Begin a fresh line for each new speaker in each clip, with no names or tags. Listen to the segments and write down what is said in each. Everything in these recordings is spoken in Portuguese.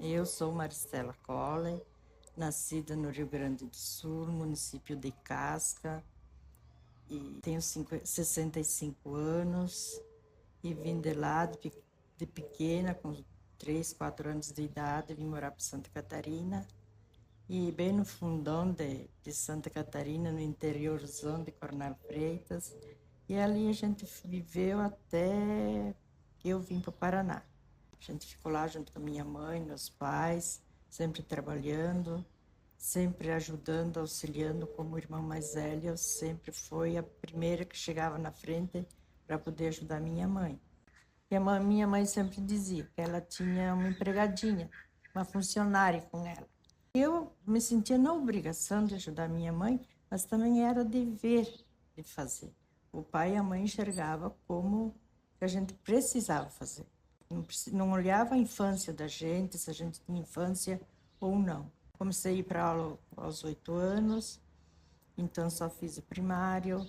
Eu sou Maristela Coller, nascida no Rio Grande do Sul, município de Casca, e tenho 65 anos e vim de lá de pequena, com 3, 4 anos de idade, vim morar para Santa Catarina. E bem no fundão de Santa Catarina, no interiorzão de Coronel Freitas. E ali a gente viveu até que eu vim para o Paraná. A gente ficou lá junto com a minha mãe, meus pais, sempre trabalhando, sempre ajudando, auxiliando como irmã mais velha. Eu sempre fui a primeira que chegava na frente para poder ajudar minha mãe. E minha mãe sempre dizia que ela tinha uma empregadinha, uma funcionária com ela. Eu me sentia na obrigação de ajudar minha mãe, mas também era dever de fazer. O pai e a mãe enxergavam como que a gente precisava fazer. Não olhava a infância da gente, se a gente tinha infância ou não. Comecei a ir para aula aos 8 anos, então só fiz o primário.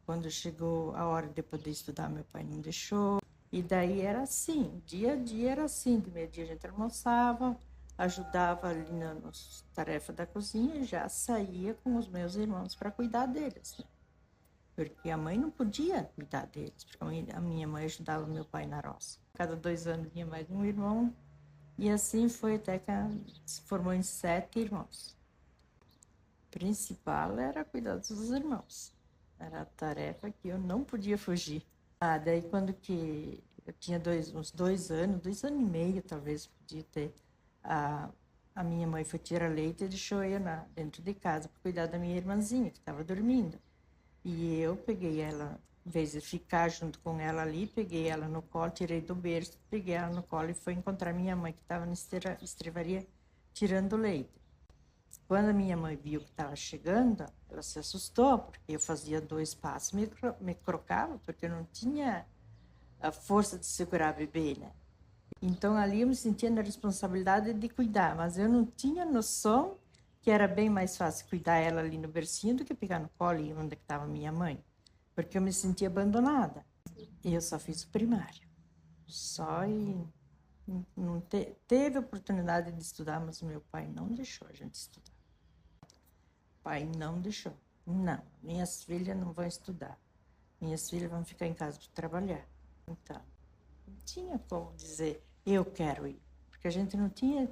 Quando chegou a hora de poder estudar, meu pai não deixou. E daí era assim, dia a dia era assim. De meio-dia a gente almoçava, ajudava ali nas tarefas da cozinha e já saía com os meus irmãos para cuidar deles, né? Porque a mãe não podia cuidar deles, porque a minha mãe ajudava meu pai na roça. Cada 2 anos tinha mais um irmão, e assim foi até que se formou em 7 irmãos. O principal era cuidar dos irmãos. Era a tarefa que eu não podia fugir. Daí quando que eu tinha uns 2 anos, 2 anos e meio talvez, podia ter, a minha mãe foi tirar leite e deixou eu dentro de casa para cuidar da minha irmãzinha, que estava dormindo. E eu peguei ela, em vez de ficar junto com ela ali, peguei ela no colo, tirei do berço, peguei ela no colo e fui encontrar minha mãe, que estava na estrevaria tirando leite. Quando a minha mãe viu que estava chegando, ela se assustou, porque eu fazia 2 passos, me crocava, porque eu não tinha a força de segurar a bebê, né? Então ali eu me sentia na responsabilidade de cuidar, mas eu não tinha noção que era bem mais fácil cuidar ela ali no bercinho do que pegar no colo e onde estava minha mãe, porque eu me sentia abandonada. E eu só fiz o primário. Não teve oportunidade de estudar, mas meu pai não deixou a gente estudar. O pai não deixou. Não, minhas filhas não vão estudar. Minhas filhas vão ficar em casa para trabalhar. Então, não tinha como dizer, eu quero ir. Porque a gente não tinha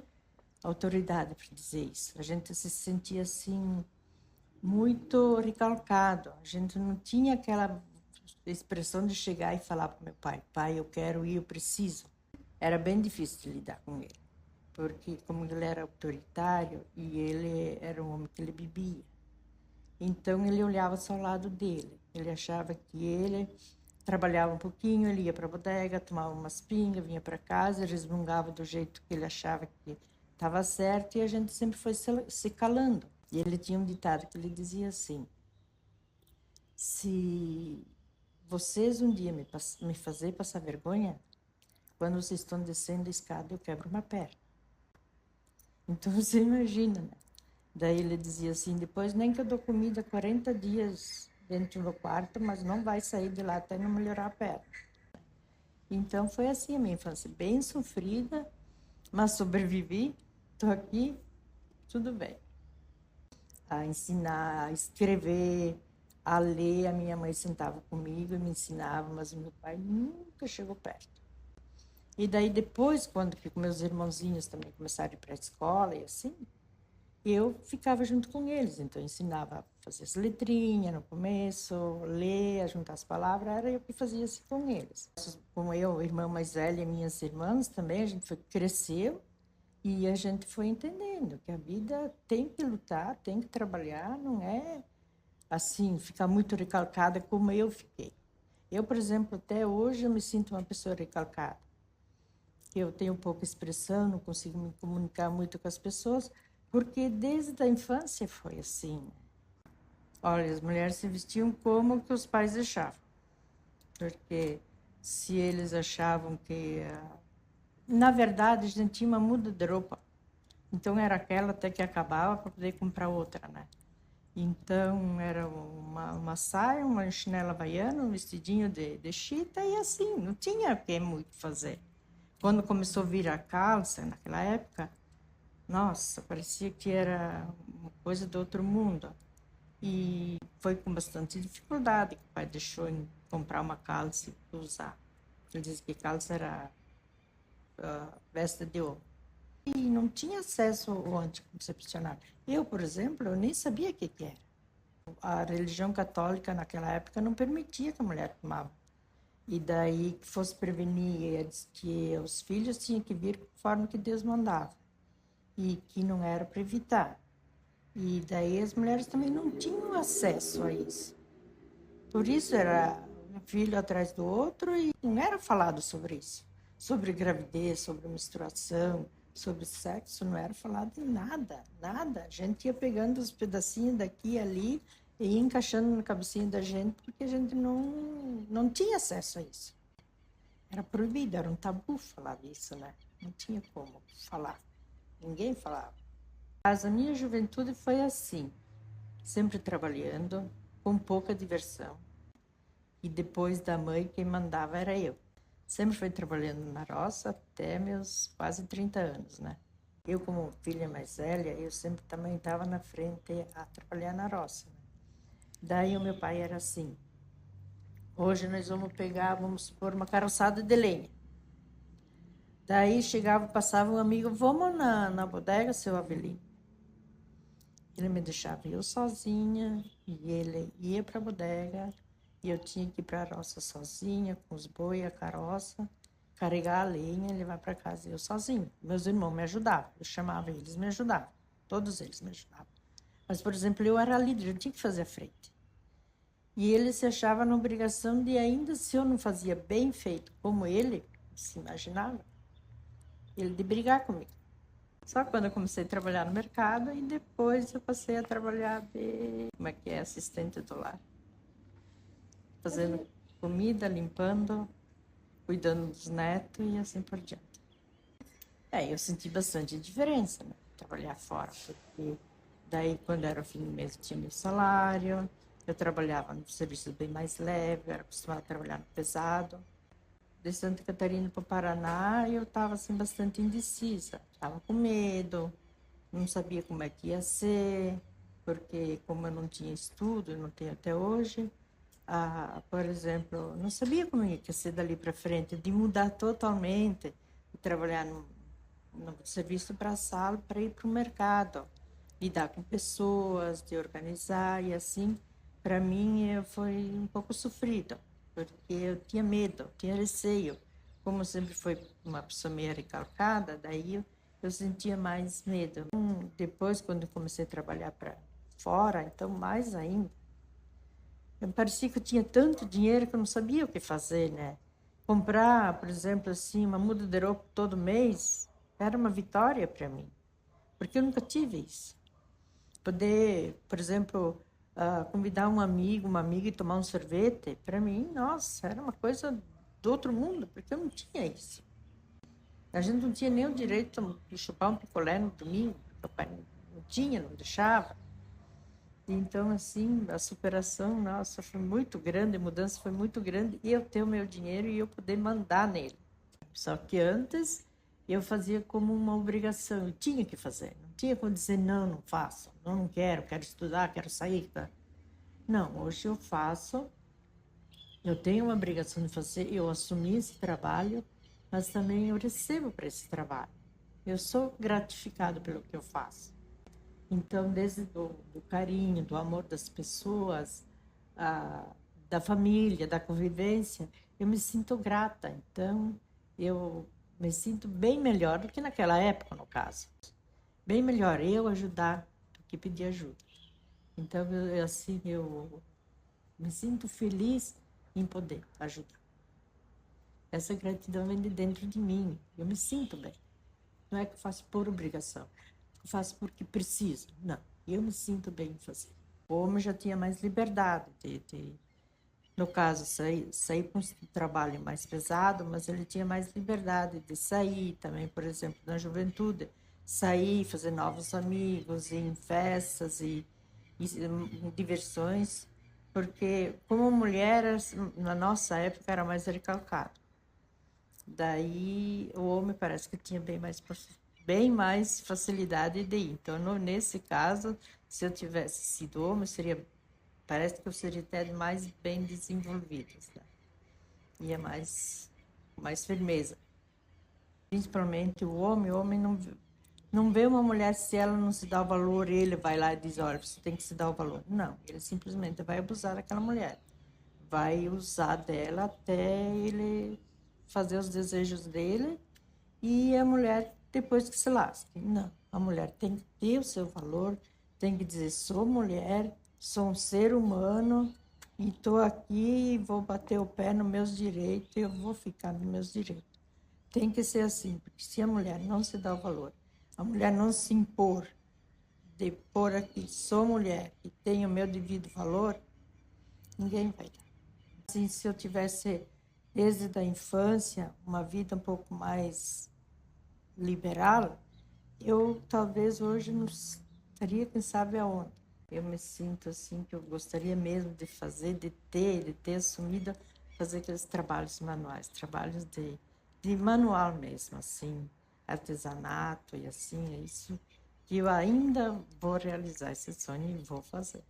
autoridade para dizer isso. A gente se sentia assim, muito recalcado. A gente não tinha aquela expressão de chegar e falar para meu pai, pai, eu quero ir, eu preciso. Era bem difícil de lidar com ele, porque como ele era autoritário e ele era um homem que ele bebia, então ele olhava só o lado dele. Ele achava que ele trabalhava um pouquinho, ele ia para a bodega, tomava umas pingas, vinha para casa, resmungava do jeito que ele achava que estava certo, e a gente sempre foi se calando. E ele tinha um ditado que ele dizia assim: se vocês um dia me fazer passar vergonha, quando vocês estão descendo a escada eu quebro uma perna. Então você imagina, né? Daí ele dizia assim, depois nem que eu dou comida 40 dias dentro do quarto, mas não vai sair de lá até não melhorar a perna. Então foi assim a minha infância, bem sofrida, mas sobrevivi, estou aqui, tudo bem. A ensinar, a escrever, a ler, a minha mãe sentava comigo e me ensinava, mas o meu pai nunca chegou perto. E daí depois, quando que meus irmãozinhos também começaram a ir para a escola e assim, eu ficava junto com eles, então eu ensinava a fazer as letrinhas no começo, ler, a juntar as palavras, era eu que fazia assim com eles. Como eu, irmã mais velha e minhas irmãs também, a gente cresceu e a gente foi entendendo que a vida tem que lutar, tem que trabalhar, não é assim, ficar muito recalcada como eu fiquei. Eu, por exemplo, até hoje eu me sinto uma pessoa recalcada. Eu tenho pouca expressão, não consigo me comunicar muito com as pessoas, porque desde a infância foi assim. Olha, as mulheres se vestiam como que os pais deixavam. Porque se eles achavam que... Na verdade, a gente tinha uma muda de roupa. Então, era aquela até que acabava para poder comprar outra, né? Então, era uma saia, uma chinela havaiana, um vestidinho de chita e assim, não tinha o que muito fazer. Quando começou a vir a calça, naquela época, Nossa, parecia que era uma coisa do outro mundo. E foi com bastante dificuldade que o pai deixou em comprar uma calça para usar. Ele disse que calça era veste de homem. E não tinha acesso ao anticoncepcional. Eu, por exemplo, eu nem sabia o que era. A religião católica naquela época não permitia que a mulher tomasse. E daí que fosse prevenir, eles que os filhos tinham que vir conforme que Deus mandava. E que não era para evitar. E daí as mulheres também não tinham acesso a isso. Por isso era um filho atrás do outro e não era falado sobre isso. Sobre gravidez, sobre menstruação, sobre sexo, não era falado em nada, nada. A gente ia pegando os pedacinhos daqui e ali e ia encaixando na cabecinha da gente porque a gente não tinha acesso a isso. Era proibido, era um tabu falar disso, né? Não tinha como falar. Ninguém falava. Mas a minha juventude foi assim, sempre trabalhando, com pouca diversão. E depois da mãe, quem mandava era eu. Sempre fui trabalhando na roça até meus quase 30 anos, né? Eu, como filha mais velha, eu sempre também estava na frente a trabalhar na roça. Né? Daí o meu pai era assim, hoje nós vamos pegar, vamos supor, uma carroçada de lenha. Daí chegava, passava um amigo, vamos na bodega, seu Avelino. Ele me deixava eu sozinha e ele ia para a bodega e eu tinha que ir para a roça sozinha, com os boi, a carroça, carregar a lenha e levar para casa eu sozinha. Meus irmãos me ajudavam, eu chamava eles, me ajudavam, todos eles me ajudavam. Mas, por exemplo, eu era líder, eu tinha que fazer a frente. E ele se achava na obrigação de, ainda se eu não fazia bem feito como ele se imaginava, ele de brigar comigo. Só quando eu comecei a trabalhar no mercado e depois eu passei a trabalhar de, como é que é, assistente do lar. Fazendo comida, limpando, cuidando dos netos e assim por diante. Eu senti bastante diferença, né? Trabalhar fora, porque daí quando era o fim do mês eu tinha meu salário, eu trabalhava no serviço bem mais leve, eu era acostumada a trabalhar no pesado. De Santa Catarina para o Paraná, eu estava assim bastante indecisa, estava com medo, não sabia como é que ia ser, porque como eu não tinha estudo, eu não tenho até hoje, por exemplo, não sabia como ia ser dali para frente, de mudar totalmente, de trabalhar no serviço para a sala, para ir para o mercado, lidar com pessoas, de organizar e assim, para mim foi um pouco sofrido, porque eu tinha medo, tinha receio. Como sempre foi uma pessoa meio recalcada, daí eu sentia mais medo. Depois, quando eu comecei a trabalhar para fora, então mais ainda. Eu parecia que eu tinha tanto dinheiro que eu não sabia o que fazer, né? Comprar, por exemplo, assim, uma muda de roupa todo mês era uma vitória para mim, porque eu nunca tive isso. Poder, por exemplo, convidar um amigo, uma amiga e tomar um sorvete, para mim, nossa, era uma coisa do outro mundo, porque eu não tinha isso. A gente não tinha nem o direito de chupar um picolé no domingo, porque o pai não tinha, não deixava. Então, assim, a superação, nossa, foi muito grande, a mudança foi muito grande, e eu ter o meu dinheiro e eu poder mandar nele. Só que antes eu fazia como uma obrigação, eu tinha que fazer, não tinha como dizer não, não faço, não quero, quero estudar, quero sair. Tá? Não, hoje eu faço, eu tenho uma obrigação de fazer, eu assumi esse trabalho, mas também eu recebo para esse trabalho. Eu sou gratificado pelo que eu faço. Então, desde do carinho, do amor das pessoas, da família, da convivência, eu me sinto grata. Então, eu me sinto bem melhor do que naquela época, no caso. Bem melhor eu ajudar do que pedir ajuda. Então, assim, eu me sinto feliz em poder ajudar. Essa gratidão vem de dentro de mim. Eu me sinto bem. Não é que eu faço por obrigação. Eu faço porque preciso. Não. Eu me sinto bem em fazer. O homem já tinha mais liberdade no caso, sair para um trabalho mais pesado, mas ele tinha mais liberdade de sair também, por exemplo, na juventude, sair, fazer novos amigos, ir em festas e em diversões, porque como mulher, na nossa época, era mais recalcado. Daí o homem parece que tinha bem mais bem mais facilidade de ir. Então, nesse caso, se eu tivesse sido homem, parece que eu seria até mais bem desenvolvida, né? Ia mais firmeza. Principalmente o homem não vê uma mulher, se ela não se dá o valor, ele vai lá e diz, olha, você tem que se dar o valor. Não, ele simplesmente vai abusar daquela mulher. Vai usar dela até ele fazer os desejos dele e a mulher depois que se lasque. Não, a mulher tem que ter o seu valor, tem que dizer, sou mulher, sou um ser humano e estou aqui e vou bater o pé nos meus direitos e eu vou ficar nos meus direitos. Tem que ser assim, porque se a mulher não se dá o valor, a mulher não se impor, de pôr aqui, sou mulher e tenho o meu devido valor, ninguém vai dar. Assim, se eu tivesse, desde a infância, uma vida um pouco mais liberal, eu talvez hoje não estaria, quem sabe, aonde. Eu me sinto assim, que eu gostaria mesmo de fazer, de ter assumido, fazer aqueles trabalhos manuais, trabalhos de manual mesmo, assim, artesanato e assim, é isso que eu ainda vou realizar esse sonho e vou fazer.